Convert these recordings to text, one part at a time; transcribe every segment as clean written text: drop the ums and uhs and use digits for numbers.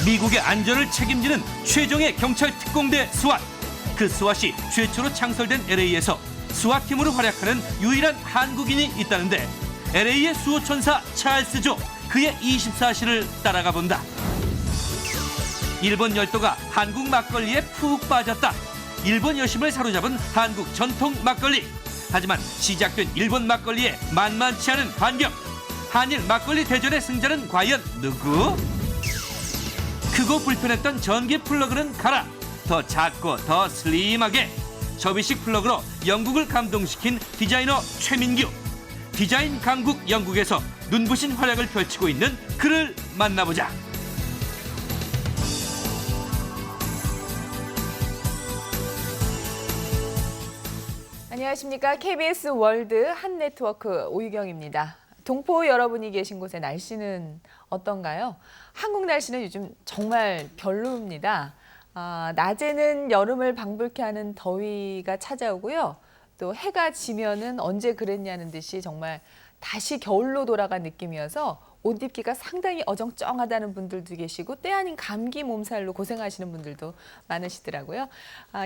미국의 안전을 책임지는 최정예 경찰 특공대 스왓. 그 스왓이 최초로 창설된 LA에서 스왓팀으로 활약하는 유일한 한국인이 있다는데 LA의 수호천사 찰스 조, 그의 24시를 따라가 본다. 일본 열도가 한국 막걸리에 푹 빠졌다. 일본 여심을 사로잡은 한국 전통 막걸리. 하지만 시작된 일본 막걸리에 만만치 않은 반격. 한일 막걸리 대전의 승자는 과연 누구? 크고 불편했던 전기 플러그는 가라. 더 작고 더 슬림하게. 접이식 플러그로 영국을 감동시킨 디자이너 최민규. 디자인 강국 영국에서 눈부신 활약을 펼치고 있는 그를 만나보자. 안녕하십니까. KBS 월드 한네트워크 오유경입니다. 동포 여러분이 계신 곳의 날씨는 어떤가요? 한국 날씨는 요즘 정말 별로입니다. 낮에는 여름을 방불케 하는 더위가 찾아오고요. 또 해가 지면은 언제 그랬냐는 듯이 정말 다시 겨울로 돌아간 느낌이어서 옷 입기가 상당히 어정쩡하다는 분들도 계시고 때 아닌 감기 몸살로 고생하시는 분들도 많으시더라고요.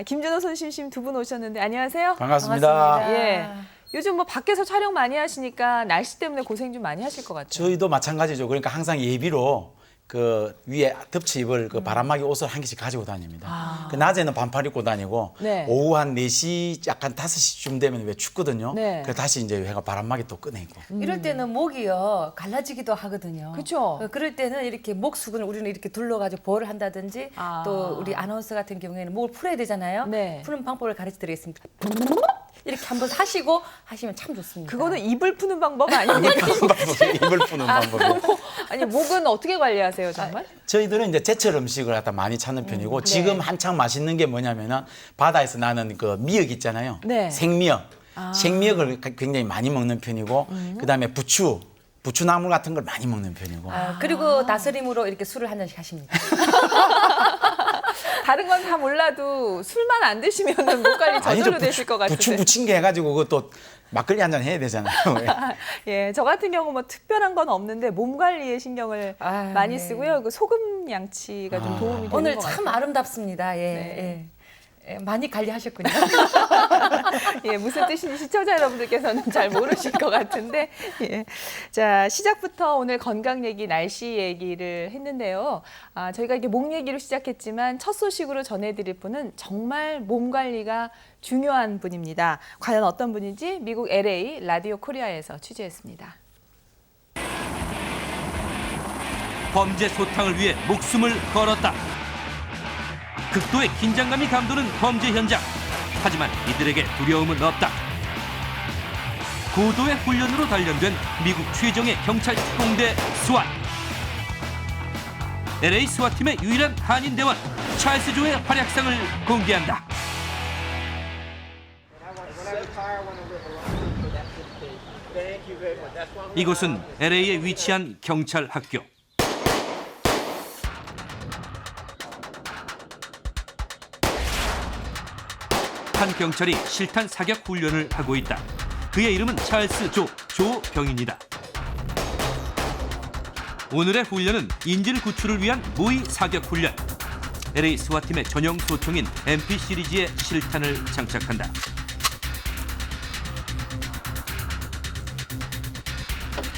김준호 손심심 두 분 오셨는데 안녕하세요. 반갑습니다. 예. 요즘 뭐 밖에서 촬영 많이 하시니까 날씨 때문에 고생 좀 많이 하실 것 같아요. 저희도 마찬가지죠. 그러니까 항상 예비로 그 위에 덮쳐 입을 그 바람막이 옷을 한 개씩 가지고 다닙니다. 그 낮에는 반팔 입고 다니고 네. 오후 한 4시 약간 5시쯤 되면 왜 춥거든요. 네. 그래서 다시 이제 해가 바람막이 또 꺼내고. 이럴 때는 목이요 갈라지기도 하거든요. 그쵸. 그럴 때는 이렇게 목 수근을 우리는 이렇게 둘러가지고 보호를 한다든지 아. 또 우리 아나운서 같은 경우에는 목을 풀어야 되잖아요. 네. 푸는 방법을 가르쳐드리겠습니다. 이렇게 한번 하시고 하시면 참 좋습니다. 그거는 입을 푸는 방법 아닙니까? 입을 푸는 방법이. 아니 목은 어떻게 관리하세요 정말? 저희들은 이제 제철 음식을 갖다 많이 찾는 편이고 지금 한창 맛있는 게 뭐냐면은 바다에서 나는 그 미역 있잖아요. 네. 생미역. 생미역을 굉장히 많이 먹는 편이고 그다음에 부추나물 같은 걸 많이 먹는 편이고. 그리고 다스림으로 이렇게 술을 한 잔씩 하십니다. 다른 건 다 몰라도 술만 안 드시면 목 관리 저절로 되실 것 같은데. 부추 부친 게 해가지고 그것도 막걸리 한 잔 해야 되잖아요. 예, 저 같은 경우 뭐 특별한 건 없는데 몸 관리에 신경을 많이 네. 쓰고요. 그 소금 양치가 좀 도움이 되는 오늘 것 참 같아요. 아름답습니다. 예, 네. 예. 많이 관리하셨군요. 예, 무슨 뜻인지 시청자 여러분들께서는 잘 모르실 것 같은데. 예. 자, 시작부터 오늘 건강 얘기, 날씨 얘기를 했는데요. 저희가 이게 목 얘기로 시작했지만 첫 소식으로 전해드릴 분은 정말 몸 관리가 중요한 분입니다. 과연 어떤 분인지 미국 LA 라디오 코리아에서 취재했습니다. 범죄 소탕을 위해 목숨을 걸었다. 극도의 긴장감이 감도는 범죄 현장. 하지만 이들에게 두려움은 없다. 고도의 훈련으로 단련된 미국 최정예 경찰 특공대 스왓. LA 스왓팀의 유일한 한인 대원 찰스 조의 활약상을 공개한다. 이곳은 LA에 위치한 경찰 학교. 한 경찰이 실탄 사격 훈련을 하고 있다. 그의 이름은 찰스 조병입니다. 오늘의 훈련은 인질 구출을 위한 모의 사격 훈련. LA 스와팀의 전용 소총인 MP 시리즈의 실탄을 장착한다.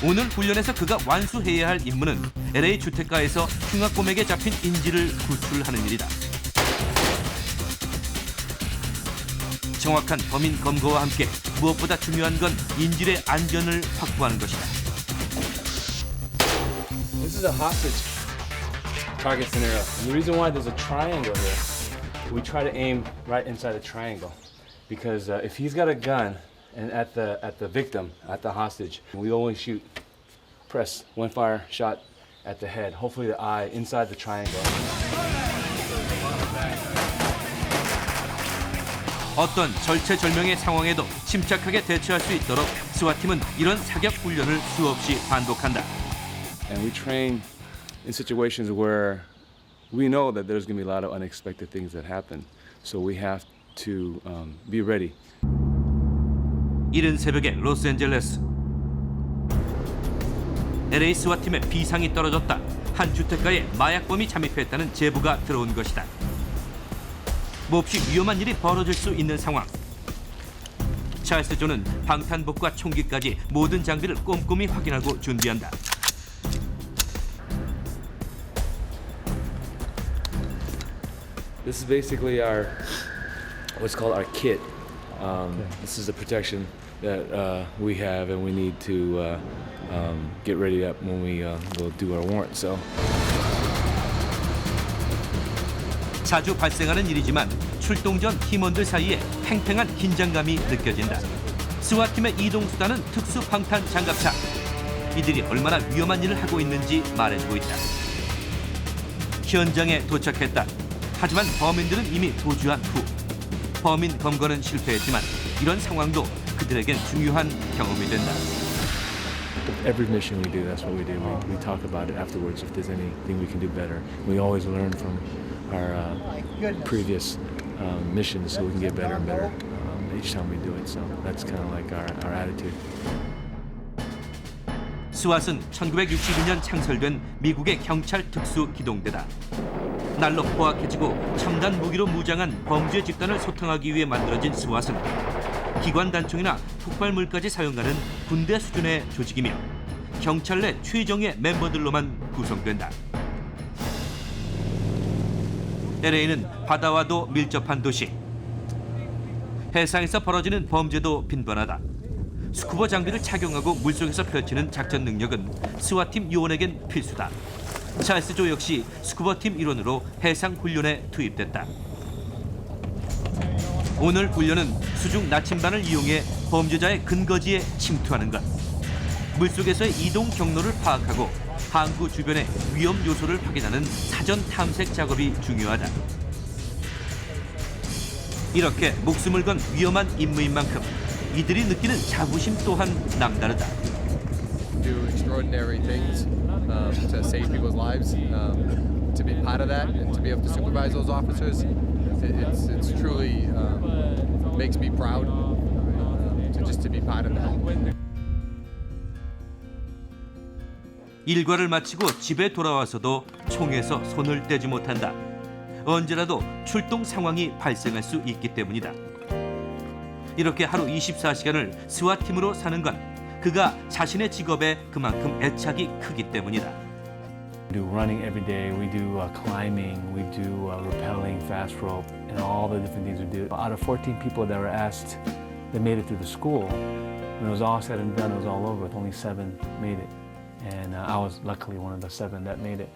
오늘 훈련에서 그가 완수해야 할 임무는 LA 주택가에서 흉악범에게 잡힌 인질을 구출하는 일이다. 정확한 범인 검거와 함께 무엇보다 중요한 건 인질의 안전을 확보하는 것이다. This is a hostage target scenario. And the reason why there's a triangle here, we try to aim right inside the triangle, because if he's got a gun and at the victim, at the hostage, we only press one fire shot at the head, hopefully the eye inside the triangle. 어떤 절체절명의 상황에도 침착하게 대처할 수 있도록 스와팀은 이런 사격 훈련을 수없이 반복한다. And we train in situations where we know that there's going to be a lot of unexpected things that happen. So we have to be ready. 이른 새벽에 로스앤젤레스. LA 스와팀의 비상이 떨어졌다. 한 주택가에 마약범이 잠입했다는 제보가 들어온 것이다. 몹시 위험한 일이 벌어질 수 있는 상황. 찰스 존은 방탄복과 총기까지 모든 장비를 꼼꼼히 확인하고 준비한다. This is basically our what's called our kit. This is the protection that we have, and we need to get ready up when we will do our warrant. So. 자주 발생하는 일이지만 출동 전 팀원들 사이에 팽팽한 긴장감이 느껴진다. 스와팀의 이동 수단은 특수 방탄 장갑차. 이들이 얼마나 위험한 일을 하고 있는지 말해주고 있다. 현장에 도착했다. 하지만 범인들은 이미 도주한 후. 범인 검거는 실패했지만 이런 상황도 그들에겐 중요한 경험이 된다. Every mission we do, that's what we do. We talk about it afterwards if there's anything we can do better. We always learn from our previous missions so we can get better and better each time we do it. So that's kind of like our attitude. 스왓은 1962년 창설된 미국의 경찰 특수 기동대다. 날로 포악해지고 첨단 무기로 무장한 범죄 집단을 소탕하기 위해 만들어진 스왓은 기관 단총이나 폭발물까지 사용하는 군대 수준의 조직이며 경찰 내 최정예 멤버들로만 구성된다. LA는 바다와도 밀접한 도시. 해상에서 벌어지는 범죄도 빈번하다. 스쿠버 장비를 착용하고 물속에서 펼치는 작전 능력은 스와팀 요원에겐 필수다. 찰스 조 역시 스쿠버팀 일원으로 해상 훈련에 투입됐다. 오늘 훈련은 수중 나침반을 이용해 범죄자의 근거지에 침투하는 것. 물속에서의 이동 경로를 파악하고 항구 주변의 위험 요소를 확인하는 사전 탐색 작업이 중요하다. 이렇게 목숨을 건 위험한 임무인 만큼 이들이 느끼는 자부심 또한 남다르다. Do extraordinary things to save people's lives. To be part of that and to be able to supervise those officers, it's truly makes me proud to just to be part of that. 일과를 마치고 집에 돌아와서도 총에서 손을 떼지 못한다. 언제라도 출동 상황이 발생할 수 있기 때문이다. 이렇게 하루 24시간을 스와팀으로 사는 건 그가 자신의 직업에 그만큼 애착이 크기 때문이다. We do running every day, we do climbing, we do rappelling, fast rope, and all the different things we do. Out of 14 people that were asked that made it through the school, when it was all said and done, it was all over with, only 7 made it. And I was luckily one of the 7 that made it.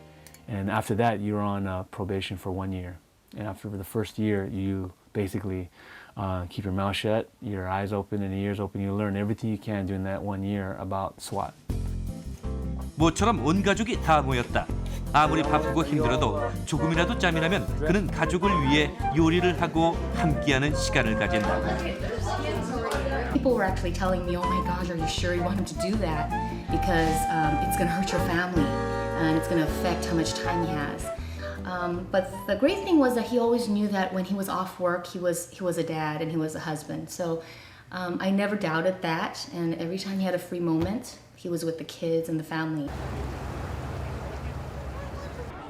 And after that, you're on probation for 1 year. And after the first year, you basically keep your mouth shut, your eyes open and your ears open. You learn everything you can during that 1 year about SWAT. 모처럼 온 가족이 다 모였다. 아무리 바쁘고 힘들어도 조금이라도 짬이 나면 그는 가족을 위해 요리를 하고 함께하는 시간을 가진다. People were actually telling me, "Oh my gosh, are you sure you want him to do that? Because it's going to hurt your family and it's going to affect how much time he has." But the great thing was that he always knew that when he was off work, he was a dad and he was a husband. So I never doubted that. And every time he had a free moment, he was with the kids and the family.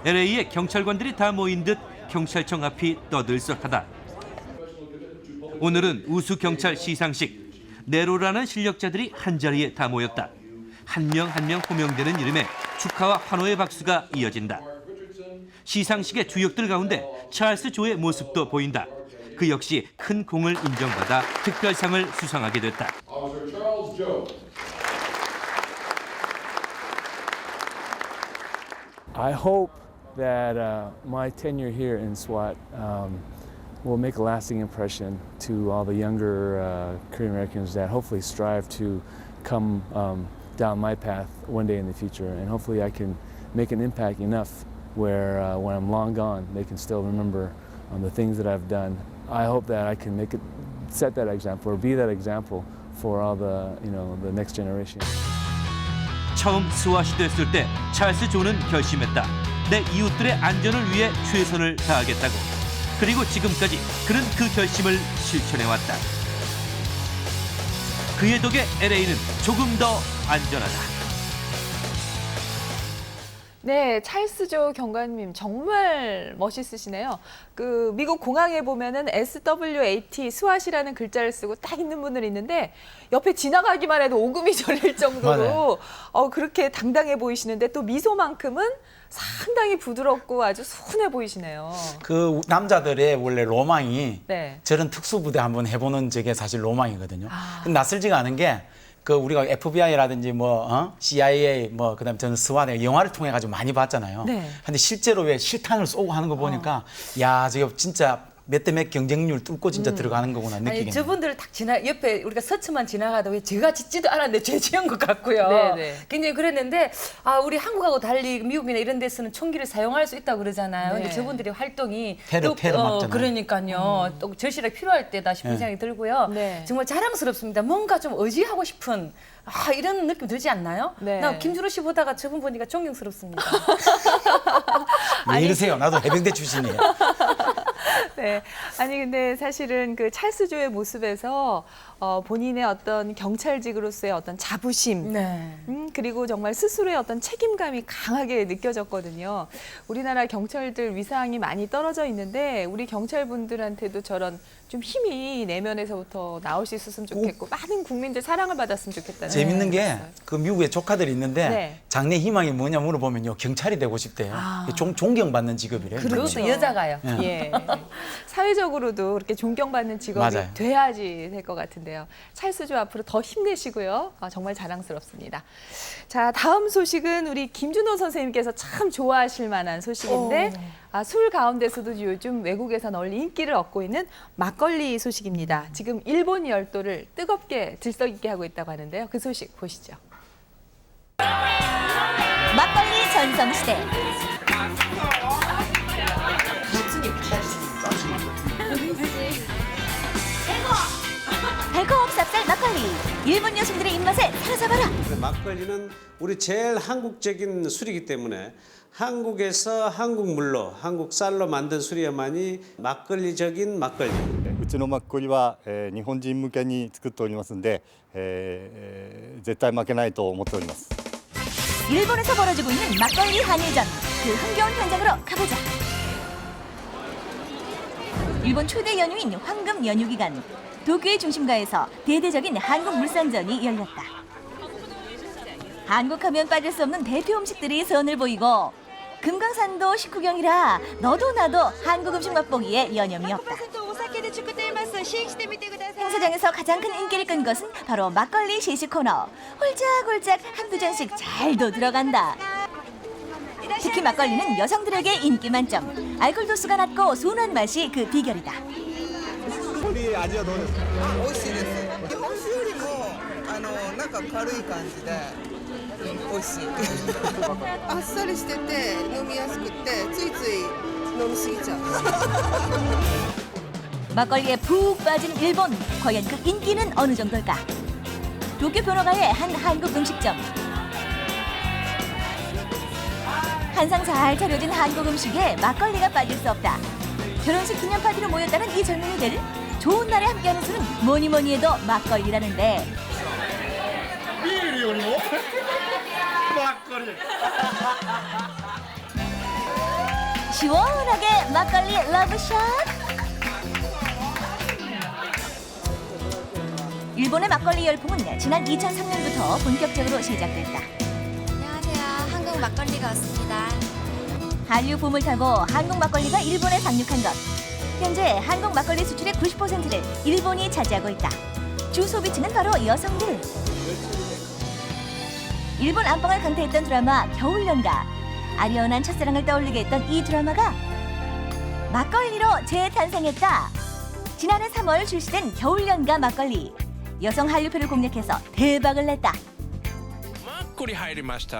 LA에 경찰관들이 다 모인 듯 경찰청 앞이 떠들썩하다. 오늘은 우수 경찰 시상식. 네로라는 실력자들이 한자리에 다 모였다. 한 명 한 명 호명되는 이름에 축하와 환호의 박수가 이어진다. 시상식의 주역들 가운데 찰스 조의 모습도 보인다. 그 역시 큰 공을 인정받아 특별상을 수상하게 됐다. I hope that my tenure here in SWAT will make a lasting impression to all the younger Korean Americans that hopefully strive to come down my path one day in the future. And hopefully I can make an impact enough where when I'm long gone, they can still remember the things that I've done. I hope that I can set that example or be that example for all the next generation. 처음 스왓이 됐을 때 찰스 존은 결심했다. 내 이웃들의 안전을 위해 최선을 다하겠다고. 그리고 지금까지 그는 그 결심을 실천해왔다. 그의 덕에 LA는 조금 더 안전하다. 네, 찰스조 경관님 정말 멋있으시네요. 그 미국 공항에 보면은 SWAT 스왓이라는 글자를 쓰고 딱 있는 분들 있는데 옆에 지나가기만 해도 오금이 저릴 정도로 그렇게 당당해 보이시는데 또 미소만큼은 상당히 부드럽고 아주 순해 보이시네요. 그 남자들의 원래 로망이 네. 저런 특수부대 한번 해보는 저게 사실 로망이거든요. 근데 낯설지가 않은 게 그 우리가 FBI라든지 뭐 CIA 뭐 그다음에 저는 스와네 영화를 통해 가지고 많이 봤잖아요. 네. 근데 실제로 왜 실탄을 쏘고 하는 거 보니까 야, 저거 진짜 몇 대 몇 경쟁률 뚫고 진짜 들어가는 거구나 느끼겠네요. 아니 저분들 딱 옆에 우리가 스쳐만 지나가도 왜 제가 짓지도 않았는데 죄 지은 것 같고요. 네네. 굉장히 그랬는데 우리 한국하고 달리 미국이나 이런 데서는 총기를 사용할 수 있다고 그러잖아요. 네. 근데 저분들의 활동이 테러 막잖아요. 그러니까요. 또 절실하게 필요할 때다 싶은 생각이 들고요. 네. 정말 자랑스럽습니다. 뭔가 좀 의지하고 싶은 이런 느낌 들지 않나요? 네. 나 김준호 씨 보다가 저분 보니까 존경스럽습니다. 왜 이러세요? 나도 해병대 출신이에요. 네. 아니 근데 사실은 그 찰스조의 모습에서 본인의 어떤 경찰직으로서의 어떤 자부심, 네. 그리고 정말 스스로의 어떤 책임감이 강하게 느껴졌거든요. 우리나라 경찰들 위상이 많이 떨어져 있는데 우리 경찰분들한테도 저런 좀 힘이 내면에서부터 나올 수 있었으면 좋겠고 많은 국민들 사랑을 받았으면 좋겠다는 재밌는 게 생각이 들었어요. 그 미국에 조카들이 있는데 네. 장래 희망이 뭐냐 물어보면요. 경찰이 되고 싶대요. 존경받는 직업이래요. 그것도 여자가요. 예. 사회적으로도 그렇게 존경받는 직업이 맞아요. 돼야지 될 것 같은데요. 찰스조 앞으로 더 힘내시고요. 정말 자랑스럽습니다. 자, 다음 소식은 우리 김준호 선생님께서 참 좋아하실 만한 소식인데 술 가운데서도 요즘 외국에서 널리 인기를 얻고 있는 막걸리 소식입니다. 지금 일본 열도를 뜨겁게 들썩이게 하고 있다고 하는데요. 그 소식 보시죠. 막걸리 전성시대. 달콤 쌉쌀 막걸리. 일본 여성들의 입맛에 사로잡아라. 막걸리는 우리 제일 한국적인 술이기 때문에 한국에서 한국 물로, 한국 쌀로 만든 술이야만이 막걸리적인 막걸리. うちのマッコリは、日本人向けに作っておりますので、絶対負けないと思っております。 일본에서 벌어지고 있는 막걸리 한일전. 그 흥겨운 현장으로 가보자. 일본 최대 연휴인 황금 연휴 기간. 도쿄의 중심가에서 대대적인 한국 물산전이 열렸다. 한국하면 빠질 수 없는 대표 음식들이 선을 보이고 금강산도 식후경이라 너도 나도 한국 음식 맛보기에 여념이 없다. 행사장에서 가장 큰 인기를 끈 것은 바로 막걸리 시식 코너. 홀짝홀짝 한두 잔씩 잘도 들어간다. 특히 막걸리는 여성들에게 인기 만점. 알코올 도수가 낮고 순한 맛이 그 비결이다. 美味しいです。日本酒よりもなんか軽い感じで美味しい。あっさりしてて飲みやすくてついつい飲みすぎちゃう。 막걸리에 푹 빠진 일본. 과연 그 인기는 어느 정도일까? 도쿄 변호가의 한 한국 음식점. 한상 잘 차려진 한국 음식에 막걸리가 빠질 수 없다. 결혼식 기념 파티로 모였다는 이 젊은이들. 좋은 날에 함께하는 술은 뭐니 해도 막걸리라는데. 시원하게 막걸리 러브샷. 일본의 막걸리 열풍은 지난 2003년부터 본격적으로 시작됐다. 안녕하세요. 한국 막걸리가 왔습니다. 한류 붐을 타고 한국 막걸리가 일본에 상륙한 것. 현재 한국 막걸리 수출의 90%를 일본이 차지하고 있다. 주 소비층은 바로 여성들. 일본 안방을 강타했던 드라마 겨울연가. 아련한 첫사랑을 떠올리게 했던 이 드라마가 막걸리로 재탄생했다. 지난해 3월 출시된 겨울연가 막걸리. 여성 한류표를 공략해서 대박을 냈다. 막걸리 하이리마스터.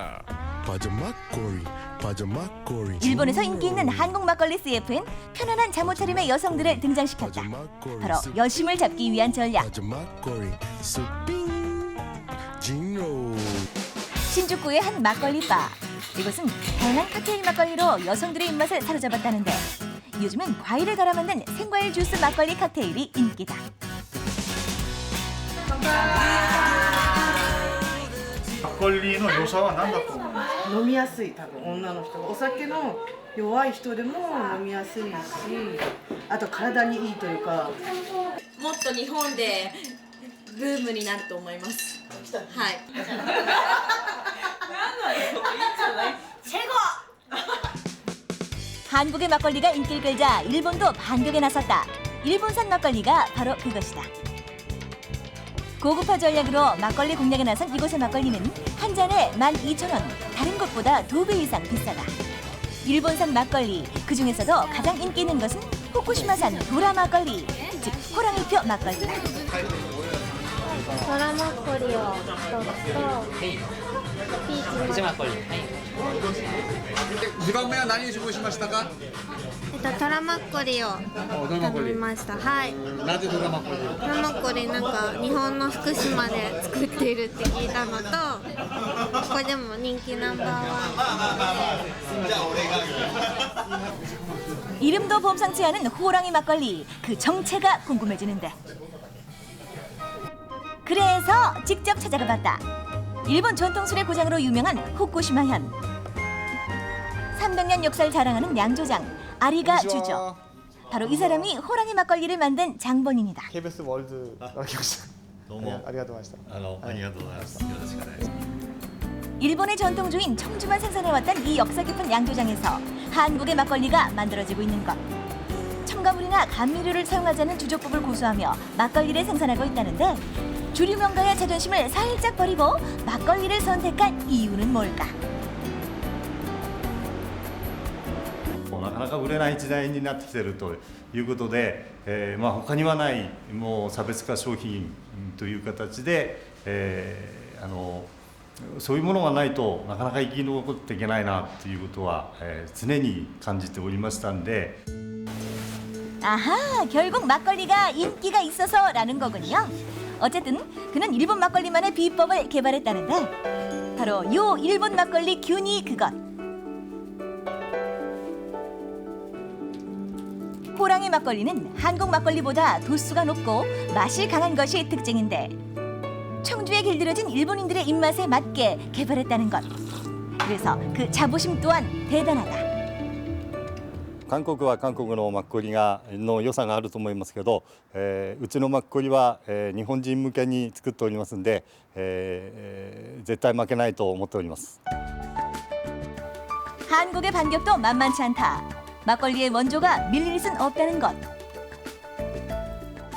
일본에서 인기 있는 한국 막걸리 CF엔 편안한 잠옷 차림의 여성들을 등장시켰다. 바로 여심을 잡기 위한 전략. 신주쿠의 한 막걸리 바. 이곳은 다양한 칵테일 막걸리로 여성들의 입맛을 사로잡았다는데 요즘은 과일을 갈아 만든 생과일 주스 막걸리 칵테일이 인기다. 막걸리의 요소가何だと思いますか?飲みやすい多分女の人がお酒の弱い人でも飲みやすいし、あと体にいいというか。もっと日本でブームになると思います。はい。 한국의 막걸리가 인기를 끌자 일본도 반격에 나섰다. 일본산 막걸리가 바로 그것이다. 고급화 전략으로 막걸리 공략에 나선 이곳의 막걸리는 한 잔에 12,000원, 다른 곳보다 2배 이상 비싸다. 일본산 막걸리, 그중에서도 가장 인기 있는 것은 후쿠시마산 도라 막걸리, 즉 호랑이표 막걸리다. 도라 막걸리요. 피지 막걸리. 2番目は何に注文しましたか？トラマッコリを頼みました。はい。なぜドラマッコリを？トラマッコリなんか日本の福島で作っているって聞いたのと、ここでも人気ナンバーワン。 이름도 범상치 않은 호랑이 막걸리, 그 정체가 궁금해지는데. 그래서 직접 찾아가 봤다. 일본 전통술의 고장으로 유명한 후쿠시마현. 300년 역사를 자랑하는 양조장 아리가 주죠. 바로 이 사람이 호랑이 막걸리를 만든 장본인이다. KBS 월드 나오셨어요. 너무 아리가토마시다. 일본의 전통주인 청주만 생산해왔던 이 역사 깊은 양조장에서 한국의 막걸리가 만들어지고 있는 것. 첨가물이나 감미료를 사용하지 않는 주조법을 고수하며 막걸리를 생산하고 있다는데 주류 명가의 자존심을 살짝 버리고 막걸리를 선택한 이유는 뭘까? なかなか売れない時代になってきているということで、他にはないもう差別化商品という形で、そういうものがないとなかなか生き残っていけないなということは、常に感じておりましたんで。 아하, 결국 막걸리가 인기가 있어서라는 거군요. 어쨌든 그는 일본 막걸리만의 비법을 개발했다는데 바로 요 일본 막걸리 균이 그것. 호랑이 막걸리는 한국 막걸리보다 도수가 높고 맛이 강한 것이 특징인데 청주에 길들여진 일본인들의 입맛에 맞게 개발했다는 것. 그래서 그 자부심 또한 대단하다. 韓国は韓国のマッコリの良さがあると思いますけど、うちのマッコリは、日本人向けに作っておりますんで、絶対負けないと思っております。 한국의 반격도 만만치 않다. 막걸리의 원조가 밀릴 순 없다는 것.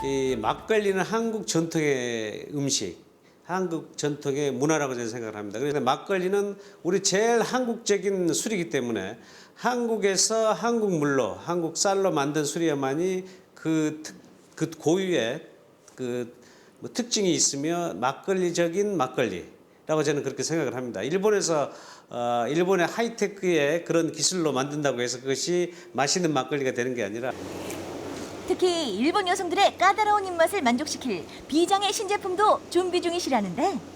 이 막걸리는 한국 전통의 음식, 한국 전통의 문화라고 저는 생각을 합니다. 그래서 막걸리는 우리 제일 한국적인 술이기 때문에 한국에서 한국 물로, 한국 쌀로 만든 술이야만이 그 고유의 뭐 특징이 있으며 막걸리적인 막걸리라고 저는 그렇게 생각을 합니다. 일본에서 일본의 하이테크의 그런 기술로 만든다고 해서 그것이 맛있는 막걸리가 되는 게 아니라 특히 일본 여성들의 까다로운 입맛을 만족시킬 비장의 신제품도 준비 중이시라는데.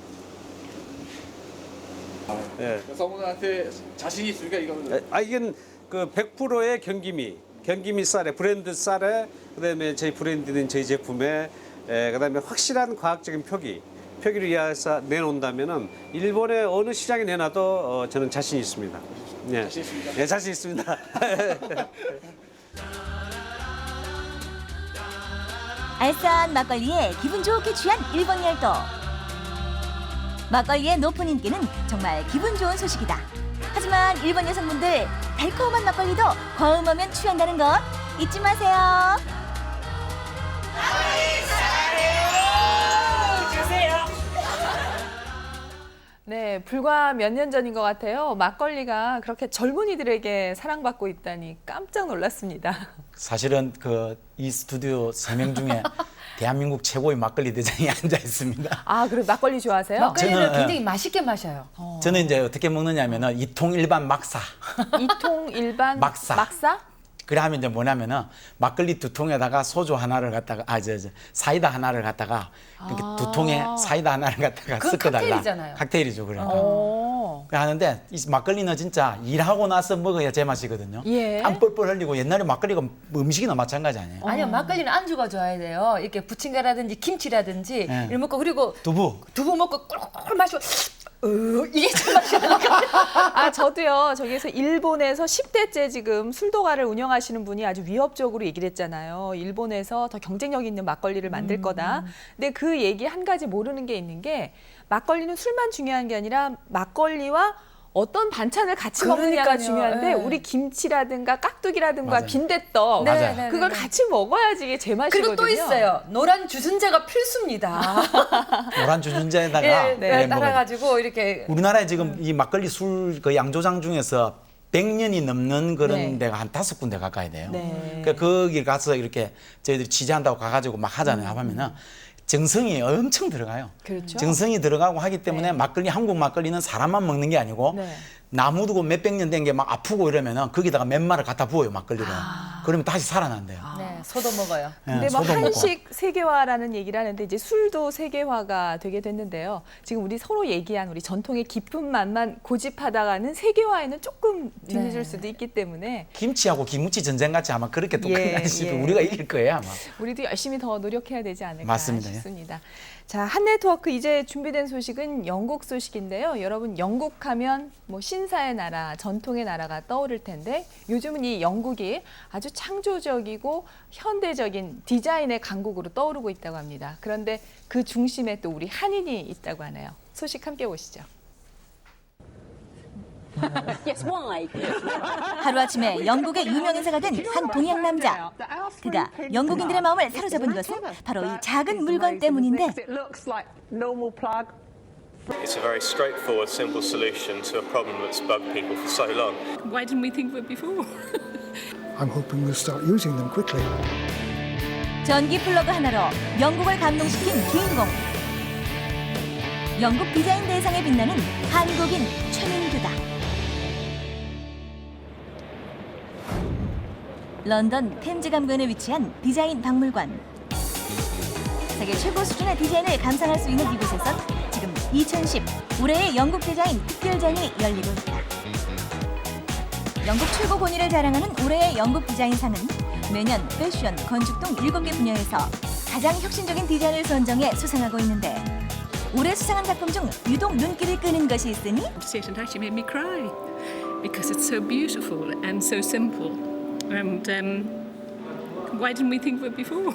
예. 여성분한테 자신이 있으니까 이거는. 이건 그 100%의 경기미 쌀에 브랜드 쌀에 그다음에 저희 브랜드는 저희 제품에 그다음에 확실한 과학적인 표기를 위해서 내놓는다면은 일본의 어느 시장에 내놔도 저는 자신 있습니다. 네. 자신 있습니다. 네, 자신 있습니다. 알싸한 막걸리에 기분 좋게 취한 일본 열도. 막걸리의 높은 인기는 정말 기분 좋은 소식이다. 하지만 일본 여성분들 달콤한 막걸리도 과음하면 취한다는 것 잊지 마세요. 네, 불과 몇 년 전인 것 같아요. 막걸리가 그렇게 젊은이들에게 사랑받고 있다니 깜짝 놀랐습니다. 사실은 이 스튜디오 3명 중에 대한민국 최고의 막걸리 대장이 앉아 있습니다. 아, 그럼 막걸리 좋아하세요? 막걸리를 굉장히 맛있게 마셔요. 저는 이제 어떻게 먹느냐면은 2통 일반 막사. 2통 일반 막사. 막사? 그래 하면 이제 뭐냐면은 막걸리 2통에다가 소주 하나를 갖다가 사이다 하나를 갖다가 이렇게 2통에 사이다 하나를 갖다가 섞어달라. 칵테일이잖아요. 칵테일이죠, 그러니까. 하는데 이 막걸리는 진짜 일하고 나서 먹어야 제맛이거든요. 예. 땀 뻘뻘 흘리고 옛날에 막걸리가 음식이나 마찬가지 아니에요? 아니요, 막걸리는 안주가 좋아야 돼요. 이렇게 부침개라든지 김치라든지 이런 먹고 그리고 두부 먹고 꿀꿀 마시고 이게 참 맛이 아, 저도요. 저기에서 일본에서 10대째 지금 술도가를 운영하시는 분이 아주 위협적으로 얘기를 했잖아요. 일본에서 더 경쟁력 있는 막걸리를 만들 거다. 근데 그 얘기 한 가지 모르는 게 있는 게 막걸리는 술만 중요한 게 아니라 막걸리와 어떤 반찬을 같이 먹느냐가 그러니까요. 중요한데 네. 우리 김치라든가 깍두기라든가 맞아요. 빈대떡 맞아요. 그걸 같이 먹어야지 이게 제맛이거든요. 그리고 또 있어요. 노란 주순자가 필수입니다. 노란 주전자에다가 예, 네, 따라가지고 이렇게 우리나라에 지금 이 막걸리 술 그 양조장 중에서 100년이 넘는 그런 네. 데가 한 5군데 가까이 돼요. 네. 그러니까 거기 가서 이렇게 저희들이 취재한다고 가가지고 막 하잖아요. 하면은 정성이 엄청 들어가요. 그렇죠. 정성이 들어가고 하기 때문에 막걸리, 한국 막걸리는 사람만 먹는 게 아니고 네. 나무 두고 몇백 년 된 게 막 아프고 이러면은 거기다가 몇 마를 갖다 부어요, 막걸리를. 그러면 다시 살아난대요. 네, 소도 먹어요. 근데 뭐 소도 먹고. 한식 세계화라는 얘기를 하는데 이제 술도 세계화가 되게 됐는데요. 지금 우리 서로 얘기한 우리 전통의 깊은 맛만 고집하다가는 세계화에는 조금 뒤늦을 수도 있기 때문에 김치하고 김치 전쟁 같이 아마 그렇게 또 예, 싶으면 예. 우리가 이길 거예요, 아마. 우리도 열심히 더 노력해야 되지 않을까 맞습니다. 싶습니다. 자, 한 네트워크 이제 준비된 소식은 영국 소식인데요. 여러분 영국하면 뭐 신사의 나라, 전통의 나라가 떠오를 텐데 요즘은 이 영국이 아주 창조적이고 현대적인 디자인의 강국으로 떠오르고 있다고 합니다. 그런데 그 중심에 또 우리 한인이 있다고 하네요. 소식 함께 보시죠. 하루아침에 영국의 유명 인사가 된 한 동양 남자. 그가 영국인들의 마음을 사로잡은 것은 바로 이 작은 물건 때문인데 It's a very straightforward, simple solution to a problem that's bugged people for so long. Why didn't we think of it before? I'm hoping we'll start using them quickly. 전기 플러그 하나로 영국을 감동시킨 주인공. 영국 디자인 대상에 빛나는 한국인 최민규다. 런던 템즈 강변에 위치한 디자인 박물관. 세계 최고 수준의 디자인을 감상할 수 있는 이곳에선 지금 2010 올해의 영국 디자인 특별전이 열리고 있다. 영국 최고 권위를 자랑하는 올해의 영국 디자인상은 매년 패션, 건축 등 7개 분야에서 가장 혁신적인 디자인을 선정해 수상하고 있는데 올해 수상한 작품 중 유독 눈길을 끄는 것이 있으니 See it and actually made me cry because it's so beautiful and so simple. And why didn't we think of it before?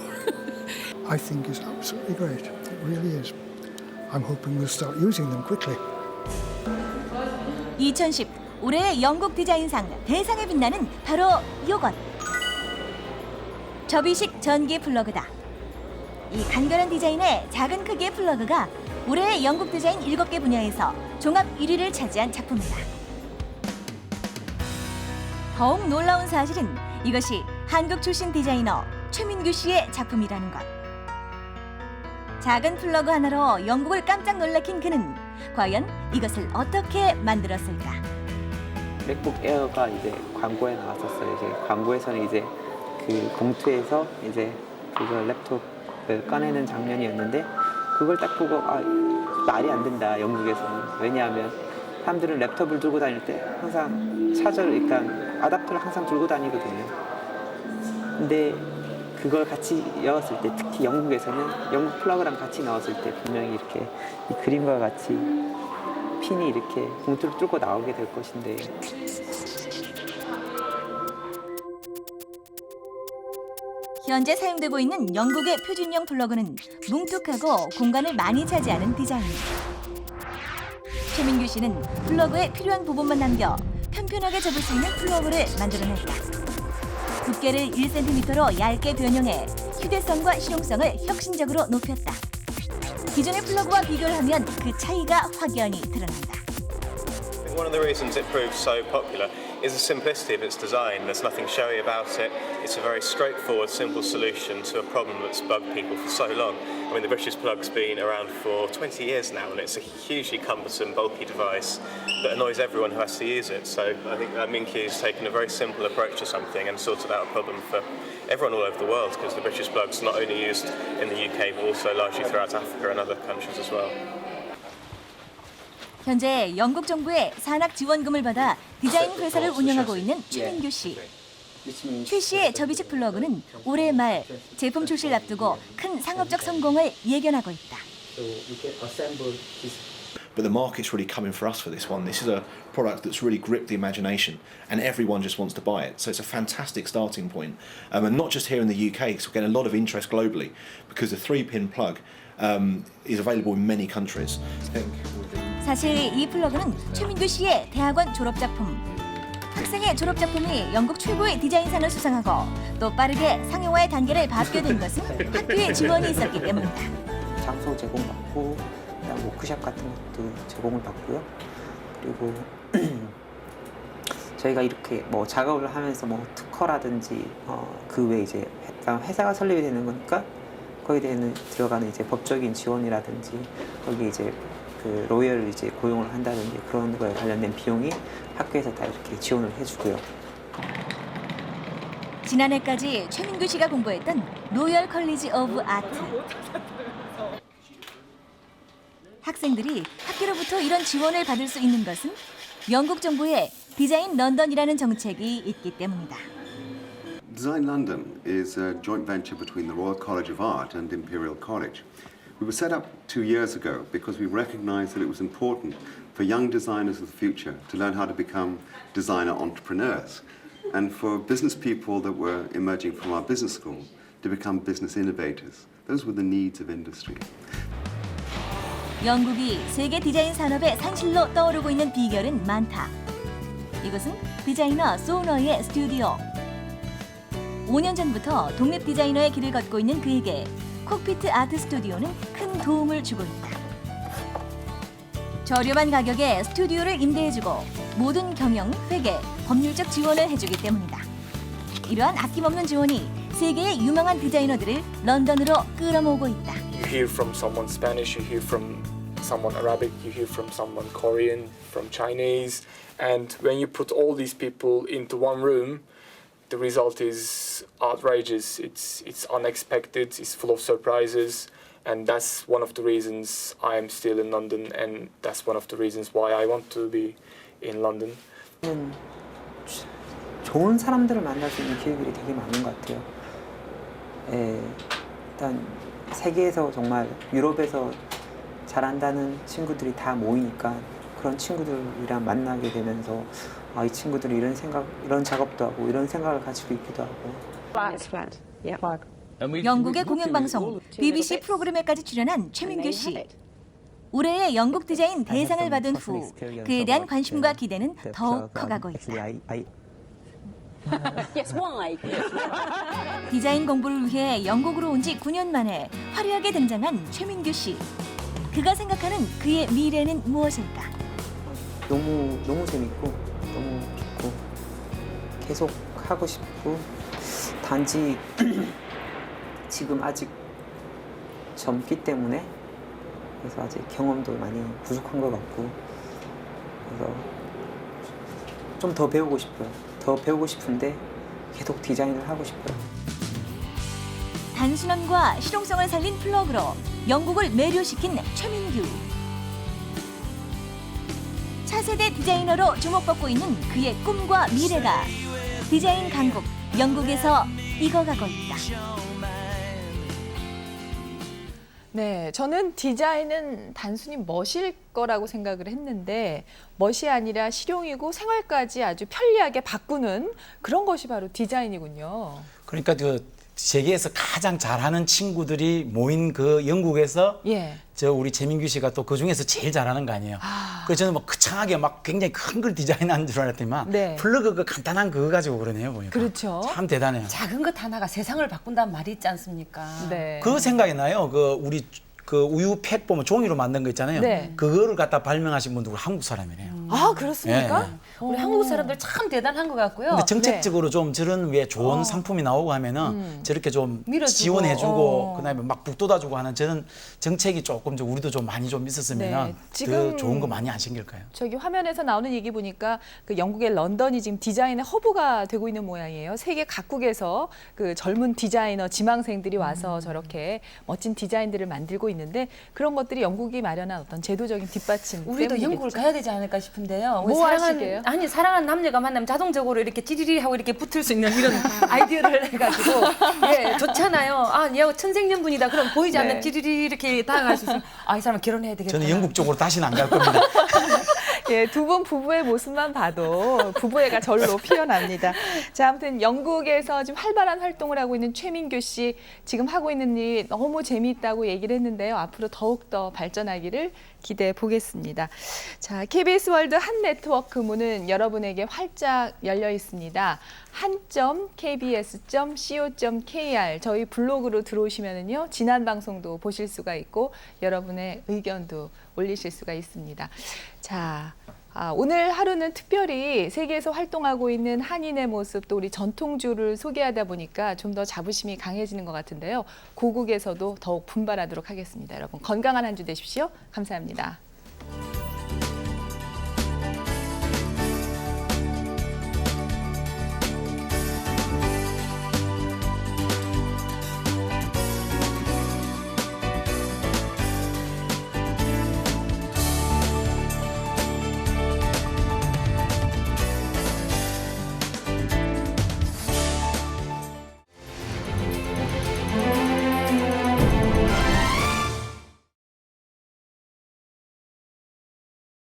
I think it's absolutely great. It really is. I'm hoping we'll start using them quickly. 2010 올해의 영국 디자인상 대상에 빛나는 바로 이것. 접이식 전기 플러그다. 이 간결한 디자인의 작은 크기의 플러그가 올해의 영국 디자인 7개 분야에서 종합 1위를 차지한 작품이다. 더욱 놀라운 사실은 이것이 한국 출신 디자이너 최민규 씨의 작품이라는 것. 작은 플러그 하나로 영국을 깜짝 놀라킨 그는 과연 이것을 어떻게 만들었을까? 맥북 에어가 이제 광고에 나왔었어요. 이제 광고에서는 이제 그 봉투에서 이제 그걸 랩톱을 꺼내는 장면이었는데 그걸 딱 보고 아 말이 안 된다 영국에서는. 왜냐하면 사람들은 랩톱을 들고 다닐 때 항상 차저를 그러니까 아답터를 항상 들고 다니거든요. 근데 그걸 같이 넣었을 때 특히 영국에서는 영국 플러그랑 같이 넣었을 때 분명히 이렇게 이 그림과 같이 핀이 이렇게 봉투를 뚫고 나오게 될 것인데 현재 사용되고 있는 영국의 표준형 플러그는 뭉툭하고 공간을 많이 차지하는 디자인. 최민규 씨는 플러그에 필요한 부분만 남겨 편편하게 접을 수 있는 플러그를 만들어냈다. 두께를 1cm로 얇게 변형해 휴대성과 실용성을 혁신적으로 높였다. 기존의 플러그와 비교를 하면 그 차이가 확연히 드러난다. One of the reasons it proves so popular is the simplicity of its design. There's nothing showy about it. It's a very straightforward, simple solution to a problem that's bugged people for so long. I mean, the British plug's been around for 20 years now, and it's a hugely cumbersome, bulky device that annoys everyone who has to use it. So I think Minky's taken a very simple approach to something and sorted out a problem for everyone all over the world, because the British plug's not only used in the UK, but also largely throughout Africa and other countries as well. 현재 영국 정부의 산학 지원금을 받아 디자인 회사를 운영하고 있는 최민규 씨. 최 씨의 접이식 플러그는 올해 말 제품 출시를 앞두고 큰 상업적 성공을 예견하고 있다. but the market's really coming for us for this one. This is a product that's really gripped the imagination, and everyone just wants to buy it. So it's a fantastic starting point, and not just here in the UK, because we're getting a lot of interest globally, because the 3-pin plug is available in many countries. 사실 이 플러그는 최민규 씨의 대학원 졸업작품. 학생의 졸업작품이 영국 최고의 디자인상을 수상하고 또 빠르게 상용화의 단계를 밟게 된 것은 학교의 지원이 있었기 때문이다. 장소 제공받고 그다음 워크숍 같은 것도 제공을 받고요. 그리고 저희가 이렇게 뭐 작업을 하면서 뭐 특허라든지 그 외에 이제 회사가 설립이 되는 거니까 거기에 들어가는 이제 법적인 지원이라든지 거기 이제 그 로열을 이제 고용을 한다든지 그런 거에 관련된 비용이 학교에서 다 이렇게 지원을 해주고요. 지난해까지 최민규 씨가 공부했던 로열 컬리지 오브 아트. 학생들이 학교로부터 이런 지원을 받을 수 있는 것은 영국 정부의 디자인 런던이라는 정책이 있기 때문이다. Design London is a joint venture between the Royal College of Art and Imperial College. We were set up 2 years ago because we recognized that it was important for young designers of the future to learn how to become designer entrepreneurs, and for business people that were emerging from our business school to become business innovators. Those were the needs of industry. 영국이 세계 디자인 산업의 상실로 떠오르고 있는 비결은 많다. 이것은 디자이너 소너의 스튜디오. 5년 전부터 독립 디자이너의 길을 걷고 있는 그에게 콕피트 아트 스튜디오는 큰 도움을 주고 있다. 저렴한 가격에 스튜디오를 임대해주고 모든 경영, 회계, 법률적 지원을 해주기 때문이다. 이러한 아낌없는 지원이 세계의 유명한 디자이너들을 런던으로 끌어모으고 있다. You hear from someone Spanish, you hear from someone Arabic, you hear from someone Korean, from Chinese, and when you put all these people into one room, the result is outrageous. It's unexpected. It's full of surprises, and that's one of the reasons I am still in London, and that's one of the reasons why I want to be in London. 좋은 사람들을 만날 수 있는 기회들이 되게 많은 것 같아요. 일단 세계에서 정말 유럽에서 잘한다는 친구들이 다 모이니까 그런 친구들이랑 만나게 되면서 이 친구들이 이런 생각, 이런 작업도 하고 이런 생각을 가지고 있기도 하고. 영국의 공영방송 BBC 프로그램에까지 출연한 최민규 씨. 올해의 영국 디자인 대상을 받은 후 그에 대한 관심과 기대는 더욱 커가고 있다. 디자인 공부를 위해 영국으로 온 지 9년 만에 화려하게 등장한 최민규 씨. 그가 생각하는 그의 미래는 무엇일까? 너무 재밌고 너무 좋고 계속 하고 싶고 단지 지금 아직 젊기 때문에 그래서 아직 경험도 많이 부족한 것 같고 그래서 좀 더 배우고 싶어요. 더 배우고 싶은데 계속 디자인을 하고 싶어요. 단순함과 실용성을 살린 플러그로 영국을 매료시킨 최민규. 차세대 디자이너로 주목받고 있는 그의 꿈과 미래가 디자인 강국 영국에서 익어가고 있다. 네, 저는 디자인은 단순히 멋일 거라고 생각을 했는데 멋이 아니라 실용이고 생활까지 아주 편리하게 바꾸는 그런 것이 바로 디자인이군요. 그러니까 그 세계에서 가장 잘하는 친구들이 모인 그 영국에서 저 우리 최민규 씨가 또 그 중에서 제일 잘하는 거 아니에요. 그래서 저는 뭐 거창하게 막 굉장히 큰 걸 디자인하는 줄 알았더니만 플러그 그 간단한 그거 가지고 그러네요 보니까. 그렇죠. 참 대단해요. 작은 것 하나가 세상을 바꾼다는 말이 있지 않습니까? 네. 그 생각이 나요. 그 우리 그 우유 팩 보면 종이로 만든 거 있잖아요. 네. 그거를 갖다 발명하신 분도 한국 사람이래요. 아, 그렇습니까? 우리 한국 사람들 참 대단한 것 같고요. 근데 정책적으로 좀 저런 왜 좋은 상품이 나오고 하면은 저렇게 좀 밀어주고. 지원해주고 그다음에 막 북돋아주고 하는 저런 정책이 조금 우리도 좀 많이 좀 있었으면 더 좋은 거 많이 안 생길 거예요. 저기 화면에서 나오는 얘기 보니까 그 영국의 런던이 지금 디자인의 허브가 되고 있는 모양이에요. 세계 각국에서 그 젊은 디자이너 지망생들이 와서 저렇게 멋진 디자인들을 만들고 있는데 그런 것들이 영국이 마련한 어떤 제도적인 뒷받침 우리도 때문이겠죠. 영국을 가야 되지 않을까 싶은데. 싶은데요. 뭐 하시게요? 사랑하는 남녀가 만나면 자동적으로 이렇게 찌리리 하고 이렇게 붙을 수 있는 이런 아이디어를 해가지고 예, 좋잖아요. 아, 얘하고 천생연분이다. 그럼 보이지 않는 네. 찌리리 이렇게 다가갈 수 있으면 아, 이 사람 결혼해야 되겠다. 저는 영국 쪽으로 다시는 안 갈 겁니다. 예, 두 분 부부의 모습만 봐도 부부애가 절로 피어납니다. 자, 아무튼 영국에서 지금 활발한 활동을 하고 있는 최민규 씨, 지금 하고 있는 일 너무 재미있다고 얘기를 했는데요. 앞으로 더욱더 발전하기를 기대해 보겠습니다. 자, KBS 월드 한 네트워크 문은 여러분에게 활짝 열려 있습니다. han.kbs.co.kr 저희 블로그로 들어오시면은요, 지난 방송도 보실 수가 있고 여러분의 의견도 올리실 수가 있습니다. 자, 오늘 하루는 특별히 세계에서 활동하고 있는 한인의 모습, 또 우리 전통주를 소개하다 보니까 좀 더 자부심이 강해지는 것 같은데요. 고국에서도 더욱 분발하도록 하겠습니다. 여러분 건강한 한 주 되십시오. 감사합니다.